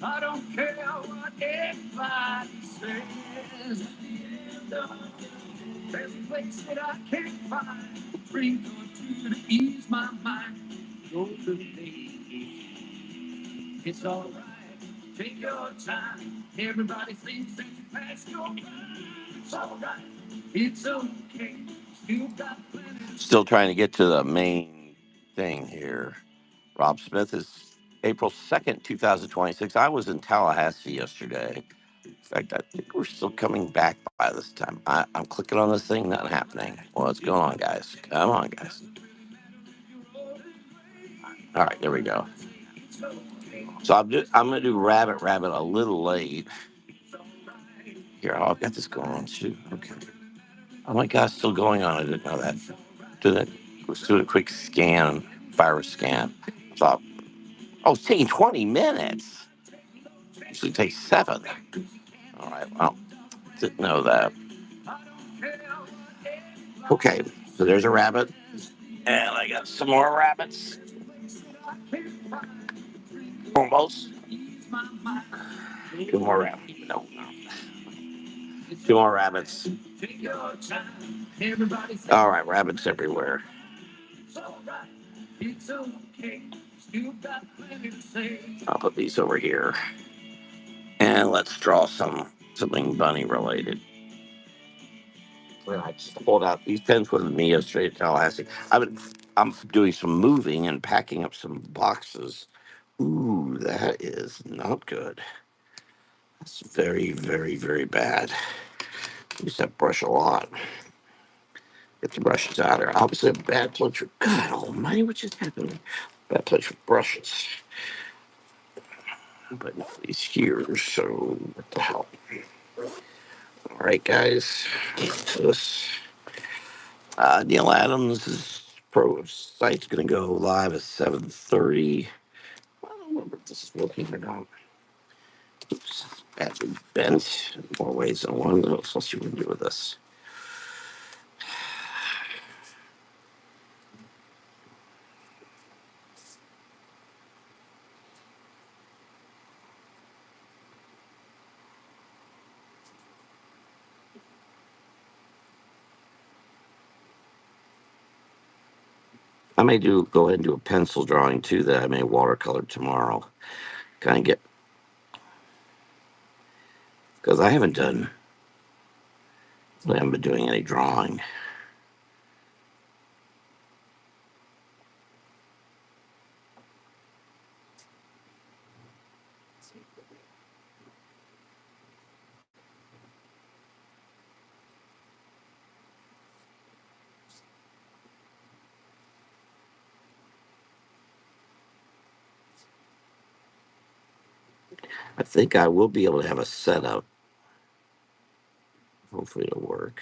I don't care what anybody says. At the end of the day, there's a place that I can't find. A drink or two to ease my mind. Go to the it's all right. Take your time. Everybody thinks that you passed your prime. It's all right. It's okay. Still got plenty. Still trying to get to the main thing here. Rob Smith is April 2nd, 2026. I was in Tallahassee yesterday. In fact, I think we're still coming back by this time. I'm clicking on this thing, not happening. What's going on, guys? Come on, guys. All right, there we go. So I'm gonna do Rabbit Rabbit a little late. Here, oh, I've got this going on too. Okay. Oh my God, it's still going on. I didn't know that. Let's do a quick scan, virus scan. I thought, oh, it's taking 20 minutes. Usually takes 7. All right, well, didn't know that. Okay, so there's a rabbit, and I got some more rabbits. Almost. Two more rabbits. No. Two more rabbits. All right, rabbits everywhere. I'll put these over here. And let's draw something bunny related. Well, I just pulled out these pens with me yesterday at Tallahassee. I'm doing some moving and packing up some boxes. Ooh, that is not good. That's very, very, very bad. Use that brush a lot. Get the brushes out of there. Obviously, a bad place for God Almighty, what just happened? Bad place for brushes. But he's here, so what the hell? All right, guys. So this Neil Adams' pro site's going to go live at 7:30. I don't know if this is working or not. Oops, badly bent in more ways than one. Let's see what we can do with this. I may go ahead and do a pencil drawing too that I may watercolor tomorrow. Kind of get because I haven't been doing any drawing. I think I will be able to have a setup. Hopefully it'll work.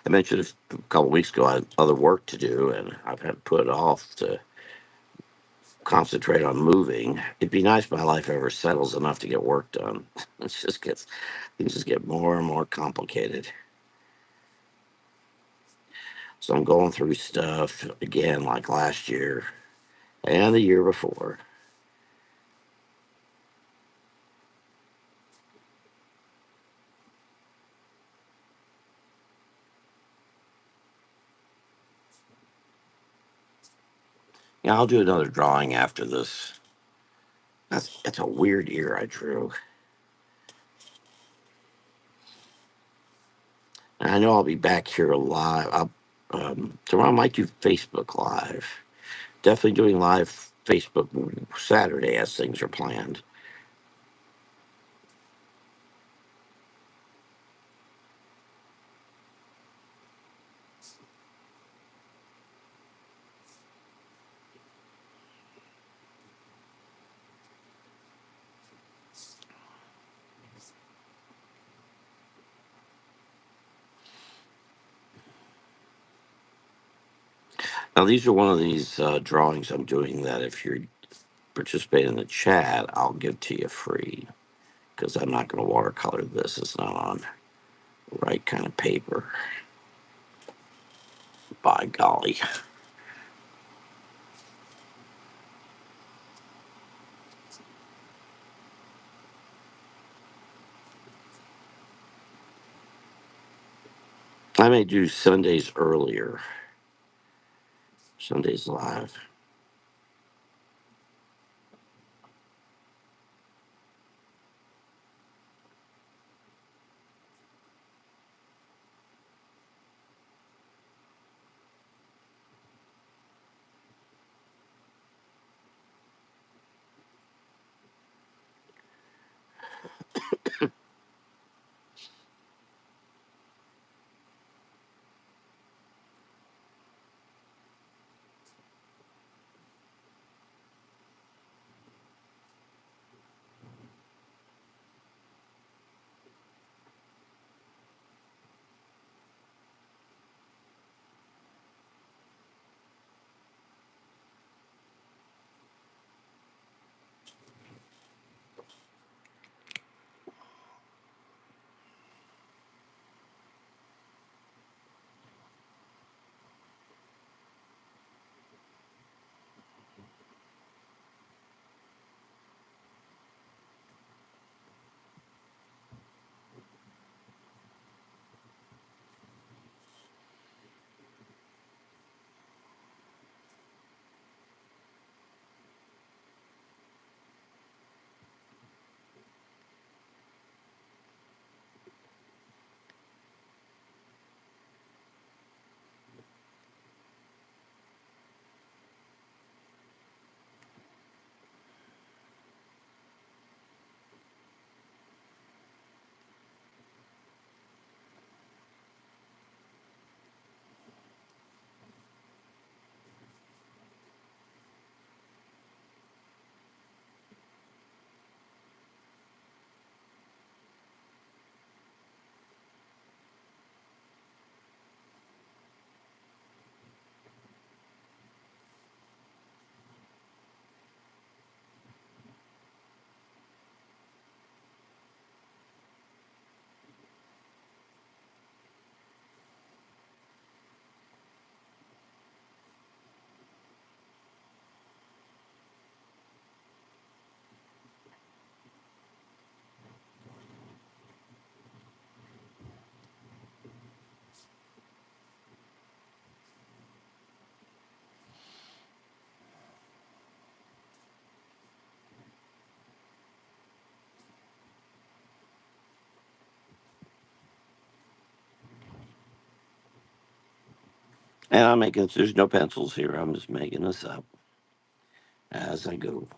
I mentioned a couple weeks ago I had other work to do, and I've had to put it off to concentrate on moving. It'd be nice if my life ever settles enough to get work done. Things just get more and more complicated. So I'm going through stuff again like last year and the year before. Yeah, I'll do another drawing after this. That's a weird ear I drew. And I know I'll be back here live. Tomorrow I might do Facebook Live. Definitely doing live Facebook Saturday as things are planned. Now these are one of these drawings I'm doing that if you're participating in the chat, I'll give to you free. because I'm not going to watercolor this. It's not on the right kind of paper. By golly. I may do Sundays earlier. Sundays live. And I'm making, there's no pencils here. I'm just making this up as I go.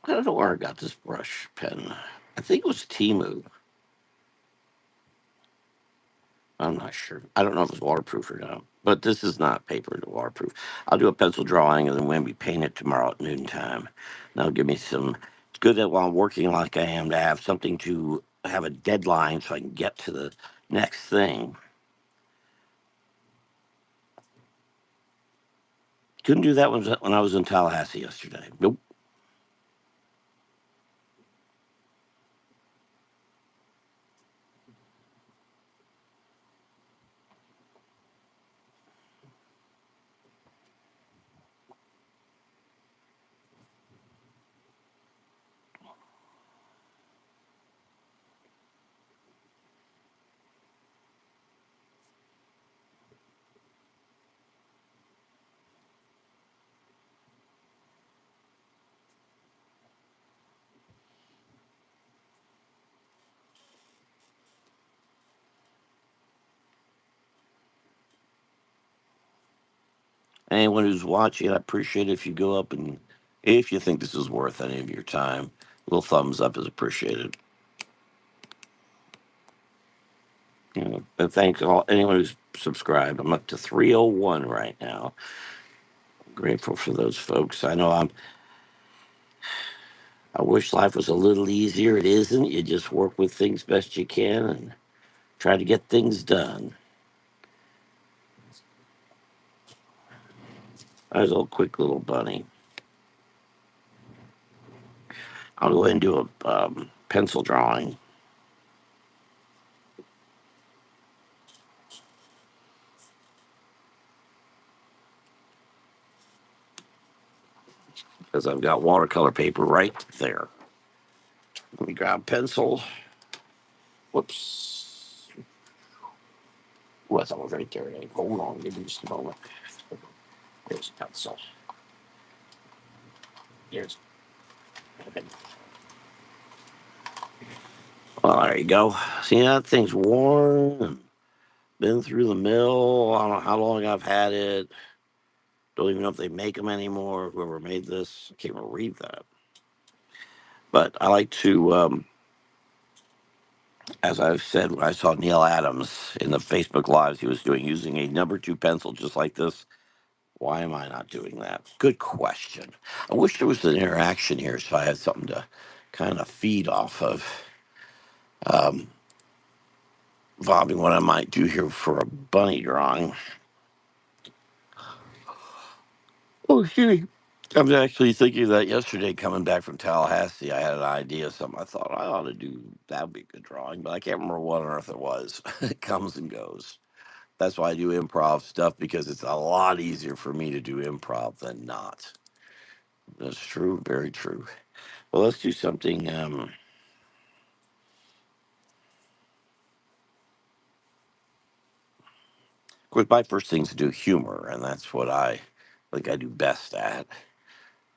I don't know where I got this brush pen. I think it was Timu. I'm not sure. I don't know if it's waterproof or not. But this is not paper to waterproof. I'll do a pencil drawing and then when we paint it tomorrow at noontime. That'll give me some. It's good that while I'm working like I am to have something to have a deadline so I can get to the next thing. Couldn't do that when I was in Tallahassee yesterday. Nope. Anyone who's watching, I appreciate it if you go up and if you think this is worth any of your time, a little thumbs up is appreciated. And thanks all anyone who's subscribed. I'm up to 301 right now. Grateful for those folks. I wish life was a little easier. It isn't. You just work with things best you can and try to get things done. There's a little quick little bunny. I'll go ahead and do a pencil drawing because I've got watercolor paper right there. Let me grab pencil. Whoops. What's all right there? Hold on, give me just a moment. There's a pencil. Here's. Well, there you go. See, that thing's worn and been through the mill. I don't know how long I've had it. Don't even know if they make them anymore. Whoever made this, I can't even read that. But I like to, as I've said, when I saw Neil Adams in the Facebook Lives he was doing using a number two pencil just like this. Why am I not doing that? Good question. I wish there was an interaction here so I had something to kind of feed off of. Um, Involving what I might do here for a bunny drawing. Oh, excuse me. I was actually thinking of that yesterday coming back from Tallahassee. I had an idea of something I thought I ought to do. That would be a good drawing, but I can't remember what on earth it was. It comes and goes. That's why I do improv stuff because it's a lot easier for me to do improv than not. That's true. Very true. Well, let's do something. Of course, my first thing's to do humor, and that's what I think I do best at.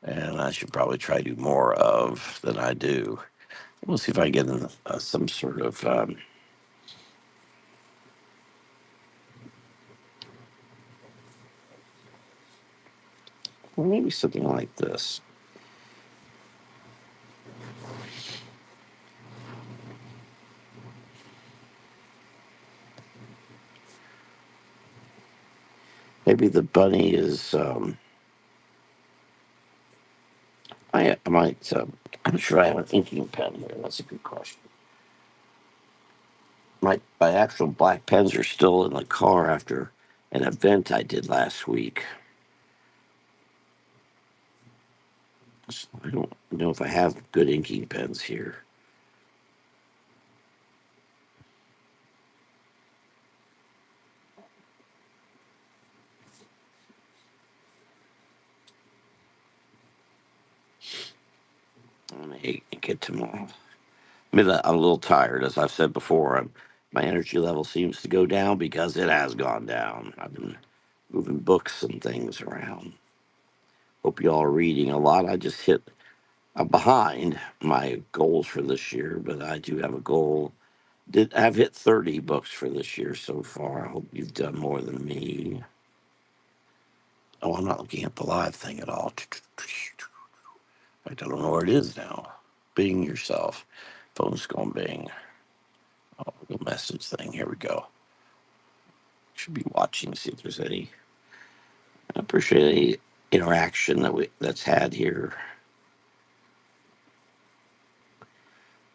And I should probably try to do more of than I do. We'll see if I get in some sort of well, maybe something like this. Maybe the bunny is. I might. I'm sure I have an inking pen here. That's a good question. My actual black pens are still in the car after an event I did last week. So I don't know if I have good inking pens here. I may get tomorrow. I'm a little tired, as I've said before. My energy level seems to go down because it has gone down. I've been moving books and things around. Hope you all are reading a lot. I'm behind my goals for this year, but I do have a goal. I've hit 30 books for this year so far. I hope you've done more than me. Oh, I'm not looking at the live thing at all. In fact, I don't know where it is now. Bing yourself. Phone's going bing. Oh, the message thing. Here we go. Should be watching to see if there's any. I appreciate any interaction that's had here.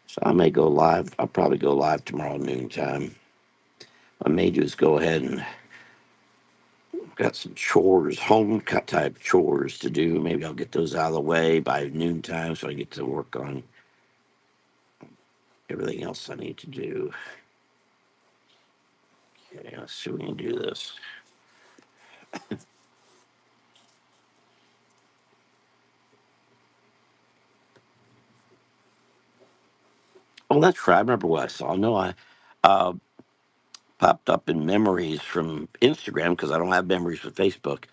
So I may go live. I'll probably go live tomorrow noontime. What I may do is go ahead and got some chores, home cut type chores to do. Maybe I'll get those out of the way by noontime so I get to work on everything else I need to do. Okay, let's see if we can do this. Oh, that's right. I remember what I saw. No, I uh, popped up in memories from Instagram because I don't have memories with Facebook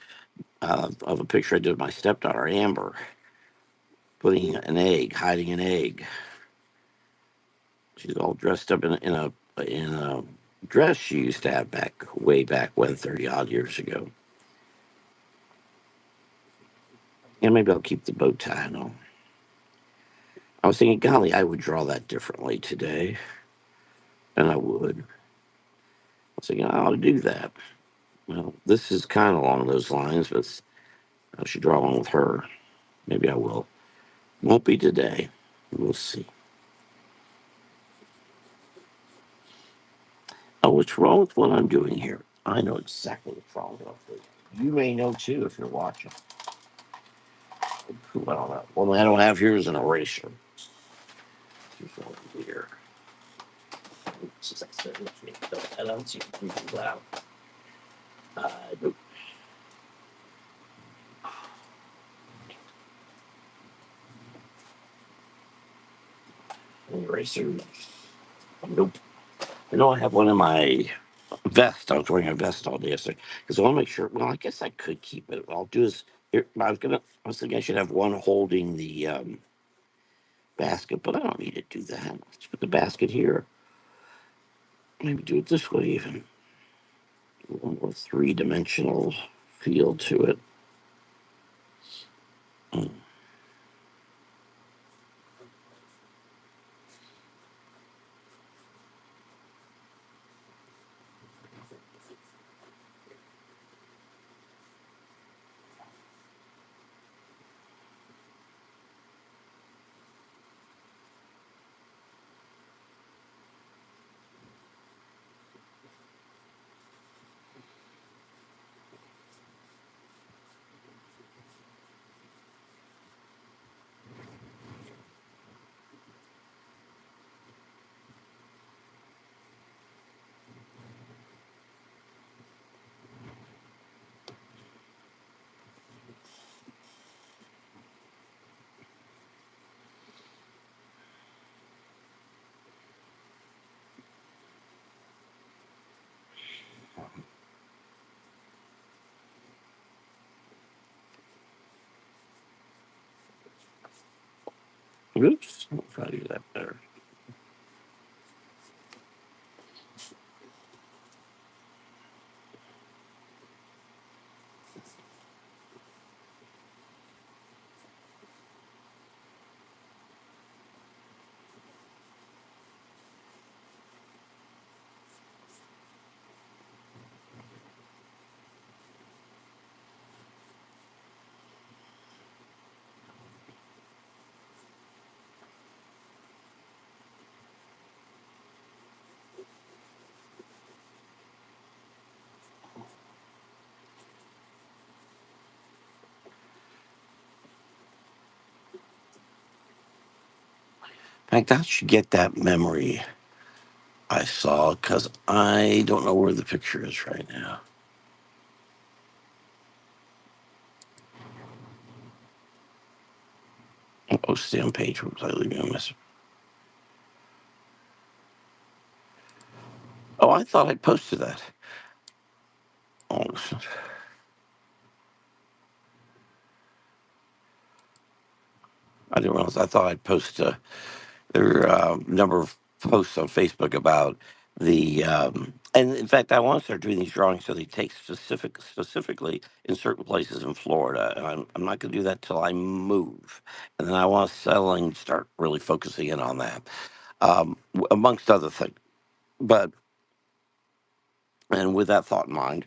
of a picture I did with my stepdaughter, Amber, putting an egg, hiding an egg. She's all dressed up in a dress she used to have back way back when 30 odd years ago. And maybe I'll keep the bow tie and all. I was thinking, golly, I would draw that differently today. And I would. I was thinking, I ought to do that. Well, this is kind of along those lines, but I should draw one with her. Maybe I will. Won't be today. We'll see. Oh, what's wrong with what I'm doing here? I know exactly what's wrong with it. You may know too if you're watching. I don't know. What I don't have here is an eraser. Here's one here. Since I said I don't see it too loud. Nope. Eraser. Nope. I know I have one in my vest. I was wearing a vest all day yesterday because I want to make sure. Well, I guess I could keep it. What I'll do is I was thinking I should have one holding the basket, but I don't need to do that. Let's put the basket here. Maybe do it this way even. A little more three-dimensional feel to it. Mm. Oops. I'll try to do that better. In fact, I should get that memory I saw because I don't know where the picture is right now. Oh, stay on page. Was I leaving a message? Oh, I thought I posted that. Oh, I didn't realize. I thought I'd post there are a number of posts on Facebook about the. And in fact, I want to start doing these drawings so they take specifically in certain places in Florida. And I'm not going to do that till I move. And then I want to settle and start really focusing in on that, amongst other things. But and with that thought in mind,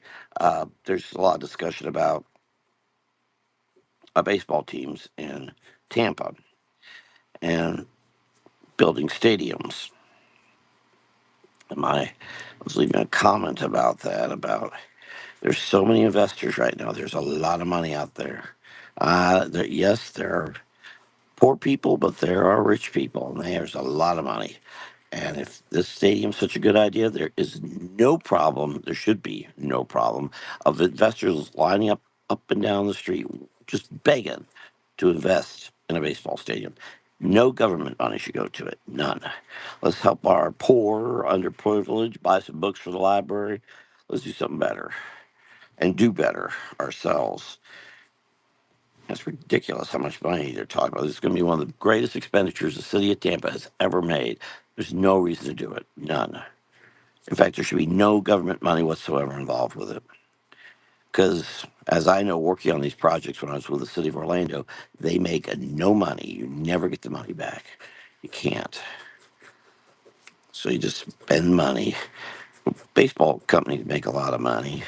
there's a lot of discussion about baseball teams in Tampa and building stadiums. And I was leaving a comment about that. About there's so many investors right now. There's a lot of money out there. Yes, there are poor people, but there are rich people, and there's a lot of money. And if this stadium's such a good idea, there is no problem. There should be no problem of investors lining up and down the street, just begging to invest in a baseball stadium. No government money should go to it. None. Let's help our poor, underprivileged, buy some books for the library. Let's do something better and do better ourselves. It's ridiculous how much money they're talking about. This is going to be one of the greatest expenditures the city of Tampa has ever made. There's no reason to do it. None. In fact, there should be no government money whatsoever involved with it. because as I know, working on these projects when I was with the city of Orlando, they make no money. You never get the money back. You can't. So you just spend money. Baseball companies make a lot of money.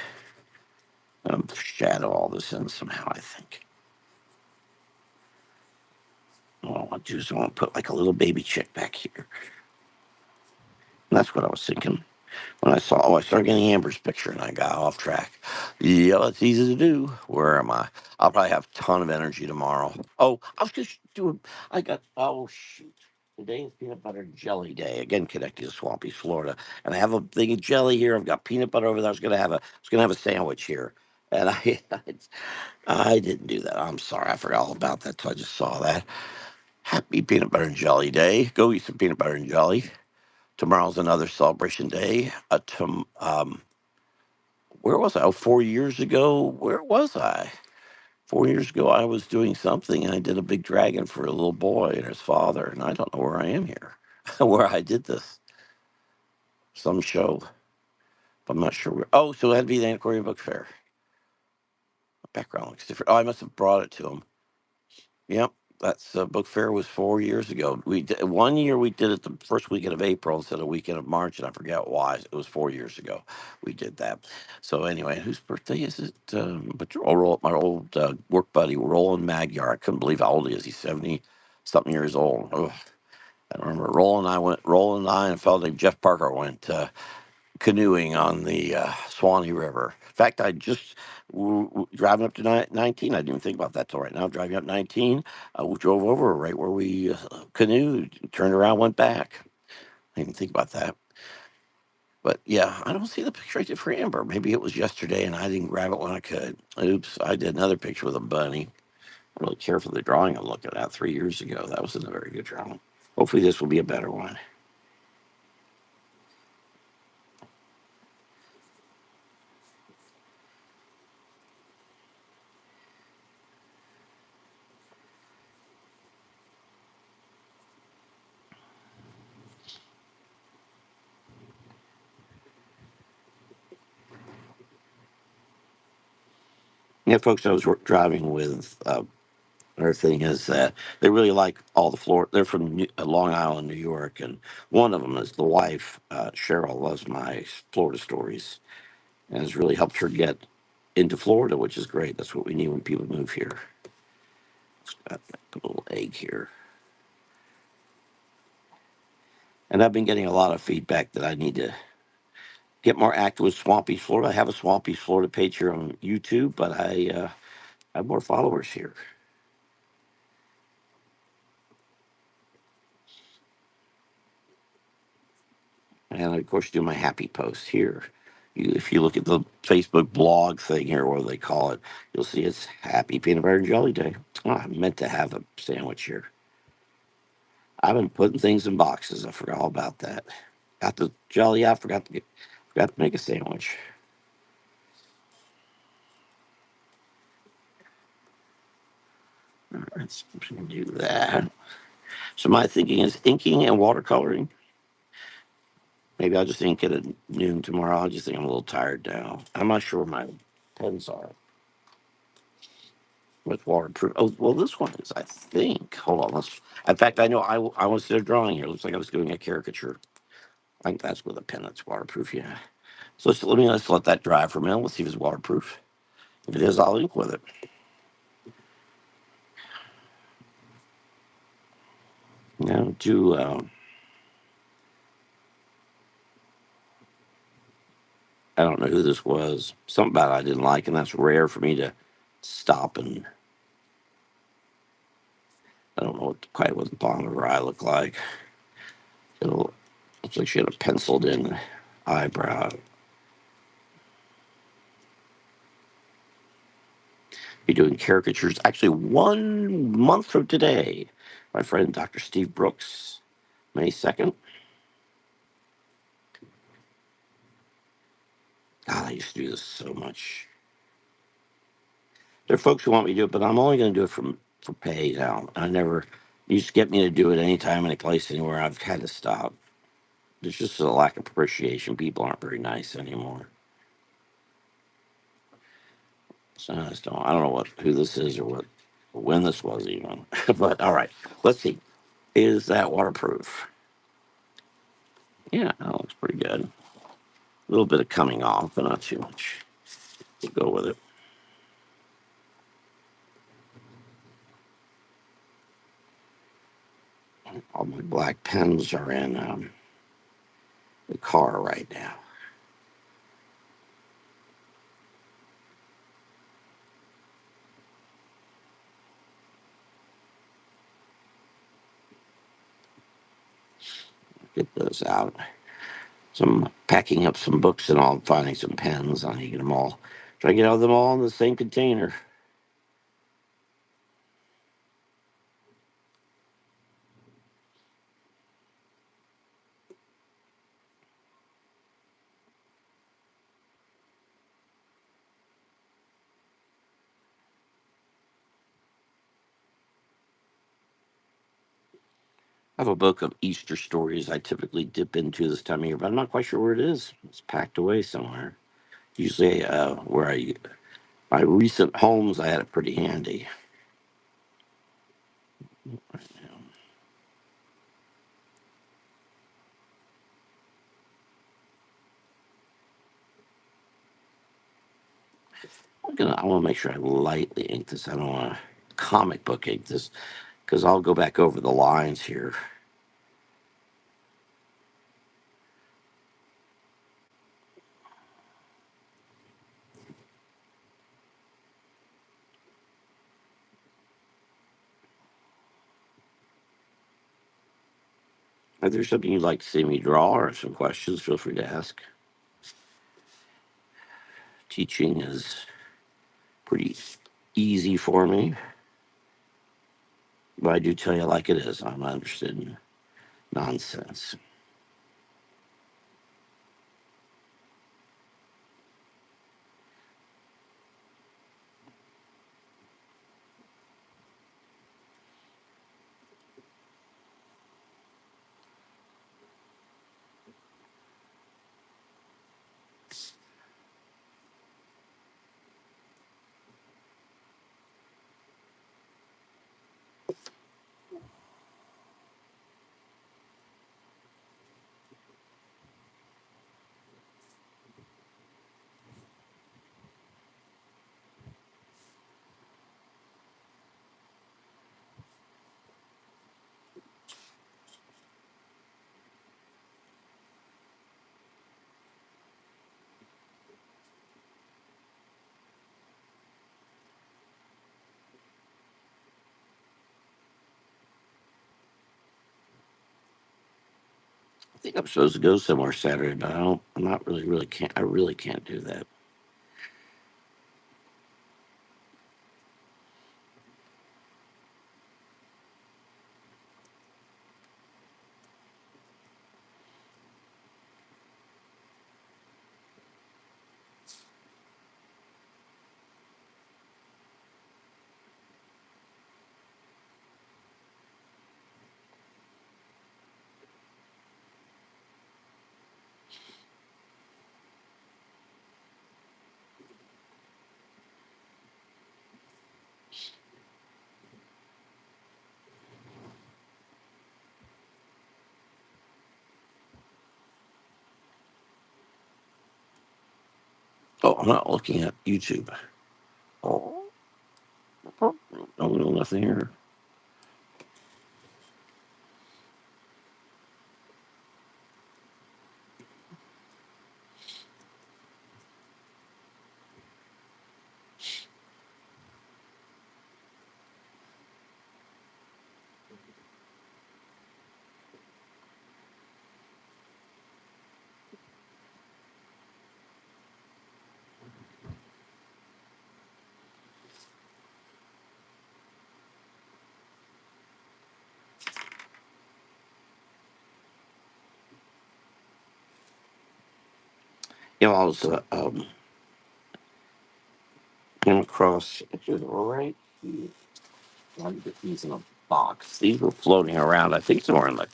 Shadow all this in somehow, I think. What I want to do is I want to put like a little baby chick back here. And that's what I was thinking when I saw. Oh, I started getting Amber's picture and I got off track. Yeah, it's easy to do. Where am I? I'll probably have a ton of energy tomorrow. Oh, I was just doing. I got. Oh shoot. Today is peanut butter and jelly day. Again, connected to Swampy, Florida. And I have a thing of jelly here. I've got peanut butter over there. I was gonna have a sandwich here. And I didn't do that. I'm sorry. I forgot all about that till I just saw that. Happy peanut butter and jelly day. Go eat some peanut butter and jelly. Tomorrow's another celebration day. Where was I? Oh, 4 years ago. Where was I? 4 years ago, I was doing something and I did a big dragon for a little boy and his father. And I don't know where I am here, where I did this. Some show. But I'm not sure where. Oh, so it had to be the Antiquarian Book Fair. The background looks different. Oh, I must have brought it to him. Yep, that's book fair was 4 years ago. We did, one year we did it the first weekend of April instead of weekend of March, and I forget why. It was 4 years ago we did that. So anyway, whose birthday is it? But my old work buddy Roland Magyar. I couldn't believe how old he is. He's 70 something years old. Ugh. I remember Roland and I and a fellow named Jeff Parker went canoeing on the Swanee River. In fact, I just driving up to 19. I didn't even think about that till right now. Driving up 19, we drove over right where we canoed, turned around, went back. I didn't think about that. But yeah, I don't see the picture I did for Amber. Maybe it was yesterday and I didn't grab it when I could. Oops, I did another picture with a bunny. I'm really care for the drawing I'm looking at 3 years ago. That wasn't a very good drawing. Hopefully, this will be a better one. Yeah, folks, I was driving with Another thing is that they really like all the Florida. They're from Long Island, New York, and one of them is the wife. Cheryl loves my Florida stories and has really helped her get into Florida, which is great. That's what we need when people move here. Put a little egg here, and I've been getting a lot of feedback that I need to get more active with Swampy Florida. I have a Swampy Florida page here on YouTube, but I have more followers here. And of course, do my happy post here. If you look at the Facebook blog thing here, what do they call it? You'll see it's Happy Peanut Butter and Jelly Day. Oh, I meant to have a sandwich here. I've been putting things in boxes. I forgot all about that. Got the jelly. I forgot to make a sandwich. Let's do that. So my thinking is inking and watercoloring. Maybe I'll just ink it at noon tomorrow. I just think I'm a little tired now. I'm not sure where my pens are. With waterproof. Oh, well, this one is, I think. Hold on. In fact, I know I was did a drawing here. Looks like I was doing a caricature. I think that's with a pen that's waterproof. Yeah. So let's let that dry for a minute. Let's see if it's waterproof. If it is, I'll ink with it. Now do. I don't know who this was. Something about it I didn't like, and that's rare for me to stop and. I don't know quite what the bottom of her eye looked like. It looks like she had a penciled in eyebrow. Be doing caricatures actually 1 month from today. My friend Dr. Steve Brooks, May 2nd. God, I used to do this so much. There are folks who want me to do it, but I'm only going to do it for pay now. I never used to get me to do it anytime, any place, anywhere. I've had to stop. There's just a lack of appreciation. People aren't very nice anymore. So I don't know who this is or when this was even. But all right, let's see. Is that waterproof? Yeah, that looks pretty good. A little bit of coming off, but not too much. We'll go with it. All my black pens are in the car right now. Get those out. So I'm packing up some books and all. I'm finding some pens. I need to get them all. Try to get all them all in the same container. I have a book of Easter stories I typically dip into this time of year, but I'm not quite sure where it is. It's packed away somewhere. Usually, my recent homes, I had it pretty handy. I want to make sure I lightly ink this. I don't want to comic book ink this because I'll go back over the lines here. If there's something you'd like to see me draw or some questions, feel free to ask. Teaching is pretty easy for me, but I do tell you like it is. I'm not interested in nonsense. I think I'm supposed to go somewhere Saturday, but I don't. I'm not really can't. I really can't do that. Oh, I'm not looking at YouTube. Oh, no, nothing here. I was came across right here. Let me get these in a box. These were floating around. I think somewhere in the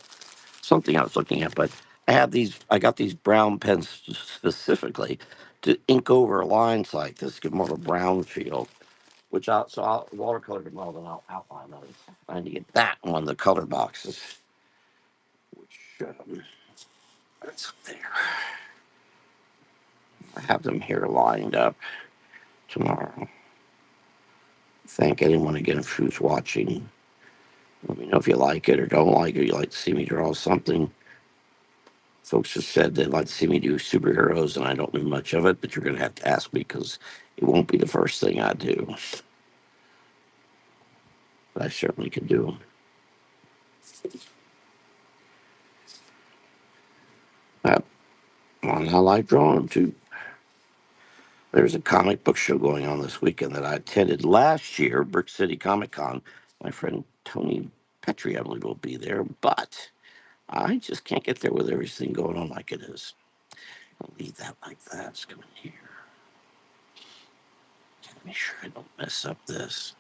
something I was looking at, but I got these brown pens specifically to ink over lines like this, give more of a brown feel. I'll watercolor them all, then I'll outline those. I need to get that in one of the color boxes, which that's there. I have them here lined up tomorrow. Thank anyone again who's watching. Let me know if you like it or don't like it. You like to see me draw something. Folks have said they'd like to see me do superheroes, and I don't do much of it, but you're going to have to ask me because it won't be the first thing I do. But I certainly could do them. Uh, I like drawing them too. There's a comic book show going on this weekend that I attended last year, Brick City Comic Con. My friend Tony Petrie, I believe, will be there, but I just can't get there with everything going on like it is. I'll leave that like that. It's coming here. Gotta make sure I don't mess up this.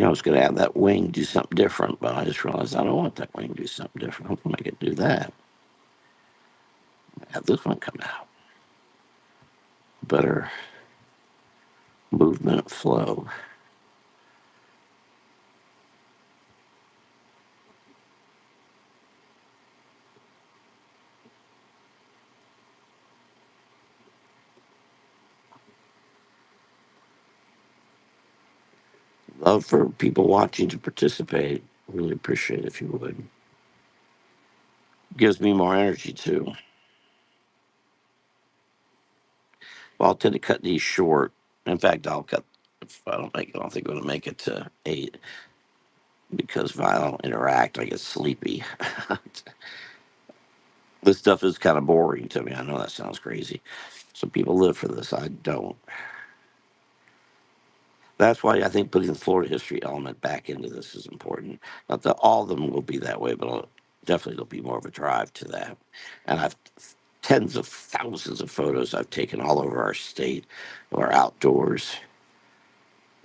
I was going to have that wing do something different, but I just realized I don't want that wing to do something different. Hopefully, I can do that. Have this one come out. Better movement flow. Love for people watching to participate. Really appreciate it if you would. Gives me more energy too. Well, I'll tend to cut these short. In fact, I'll cut. If I don't make it, I don't think I'm going to make it to 8 because if I don't interact, I get sleepy. This stuff is kind of boring to me. I know that sounds crazy. Some people live for this. I don't. That's why I think putting the Florida history element back into this is important. Not that all of them will be that way, but definitely there'll be more of a drive to that. And I've tens of thousands of photos I've taken all over our state, of our outdoors.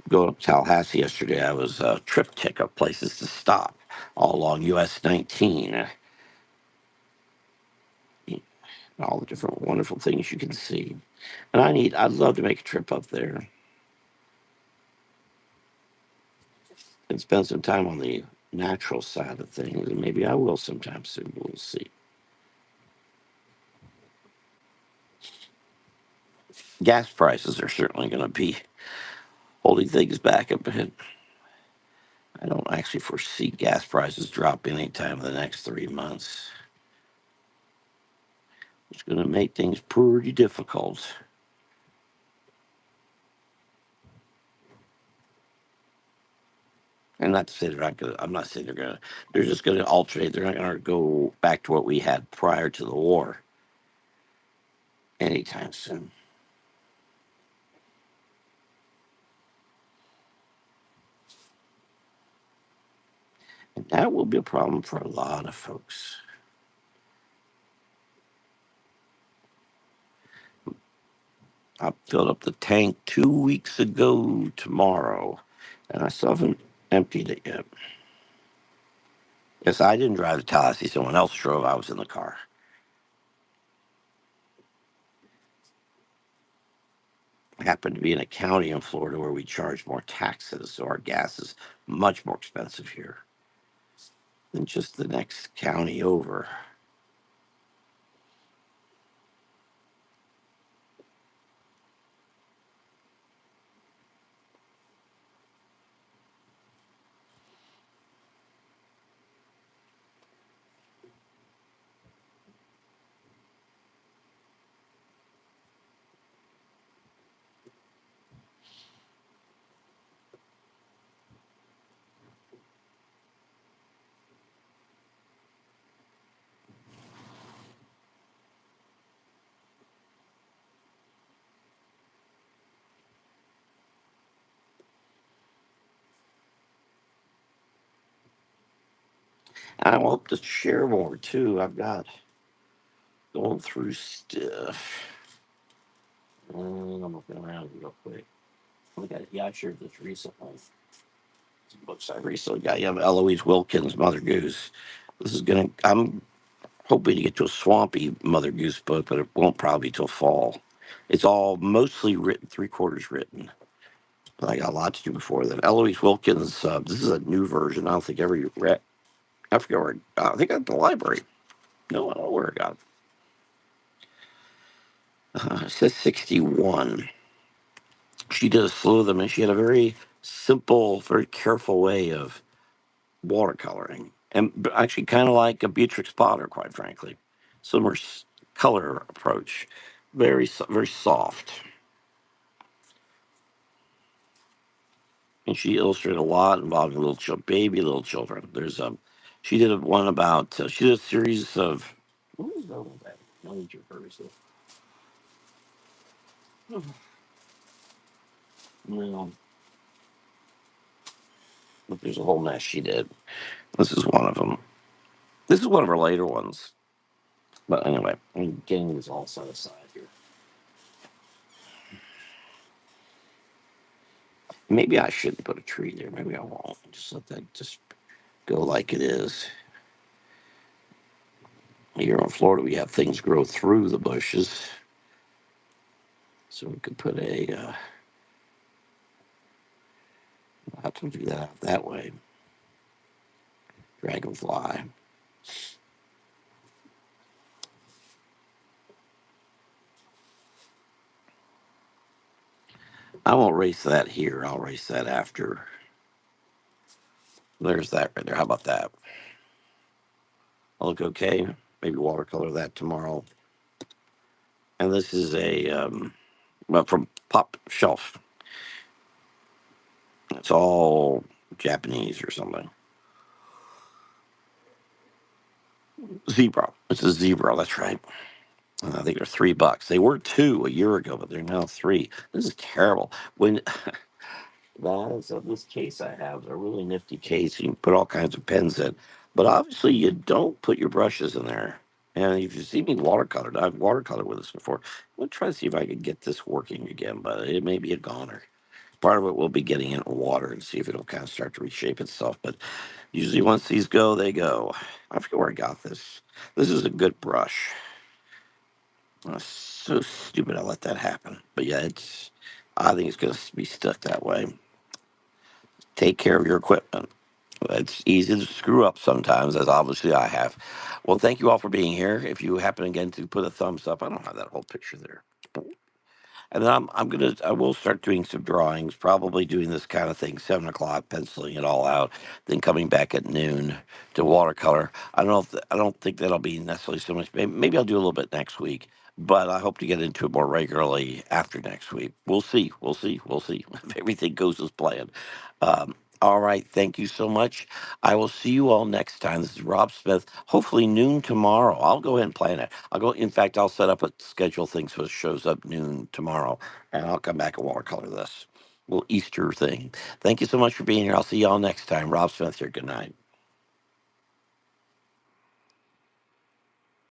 Going up to Tallahassee yesterday, I was a triptych of places to stop all along US 19. All the different wonderful things you can see. And I'd love to make a trip up there and spend some time on the natural side of things. And maybe I will sometime soon. We'll see. Gas prices are certainly going to be holding things back a bit. I don't actually foresee gas prices dropping anytime in the next 3 months. It's going to make things pretty difficult. And not to say they're not going to, I'm not saying they're just going to alternate. They're not going to go back to what we had prior to the war anytime soon. And that will be a problem for a lot of folks. I filled up the tank 2 weeks ago tomorrow, and I still haven't emptied it yet. Yes, I didn't drive to Tallahassee. Someone else drove. I was in the car. I happen to be in a county in Florida where we charge more taxes, so our gas is much more expensive here than just the next county over. And I hope to share more too. I've got Going through stuff. I'm looking around real quick. Yeah, I shared this recently. Some books I recently got. You have Eloise Wilkins' Mother Goose. I'm hoping to get to a swampy Mother Goose book, but it won't probably till fall. It's all mostly written, three quarters written. But I got a lot to do before then. Eloise Wilkins, this is a new version. I don't think ever read. I forget where I think at the library. No, I don't know where I got it. It says 61. She did a slew of them, and she had a very simple, very careful way of watercoloring. And actually, kind of like a Beatrix Potter, quite frankly. Similar color approach. Very soft. And she illustrated a lot involving little children. She did one about, she did a series of, what was that one about? Nature First. Well, but there's a whole mess she did. This is one of them. This is one of her later ones. But anyway, I'm getting this all set aside here. Maybe I shouldn't put a tree there. Maybe I won't. Just let that just go like it is. Here in Florida, we have things grow through the bushes. So we could put I'll have to do that out that way. Dragonfly. I won't race that here. I'll race that after. There's that right there. How about that? I'll look okay. Maybe watercolor that tomorrow. And this is well, from Pop Shelf. It's all Japanese or something. Zebra. It's a zebra. That's right. I think they're $3. They were two a year ago, but they're now three. This is terrible. When that is this case I have, a really nifty case. You can put all kinds of pens in, but obviously you don't put your brushes in there. And if you see me watercolored, I've watercolored with this before. I'm gonna try to see if I can get this working again, but it may be a goner. Part of it will be getting it in water and see if it'll kind of start to reshape itself. But usually once these go, they go. I forget where I got this. This is a good brush. So stupid I let that happen. But yeah, I think it's going to be stuck that way. Take care of your equipment. It's easy to screw up sometimes, as obviously I have. Well, thank you all for being here. If you happen again to put a thumbs up, I don't have that whole picture there. And then I will start doing some drawings, probably doing this kind of thing, 7 o'clock, penciling it all out, then coming back at noon to watercolor. I don't think that'll be necessarily so much. Maybe I'll do a little bit next week, but I hope to get into it more regularly after next week. We'll see. We'll see. We'll see if everything goes as planned. All right. Thank you so much. I will see you all next time. This is Rob Smith. Hopefully noon tomorrow. I'll go ahead and plan it. I'll go. In fact, I'll set up a schedule thing so it shows up noon tomorrow, and I'll come back and watercolor this little Easter thing. Thank you so much for being here. I'll see you all next time. Rob Smith here. Good night.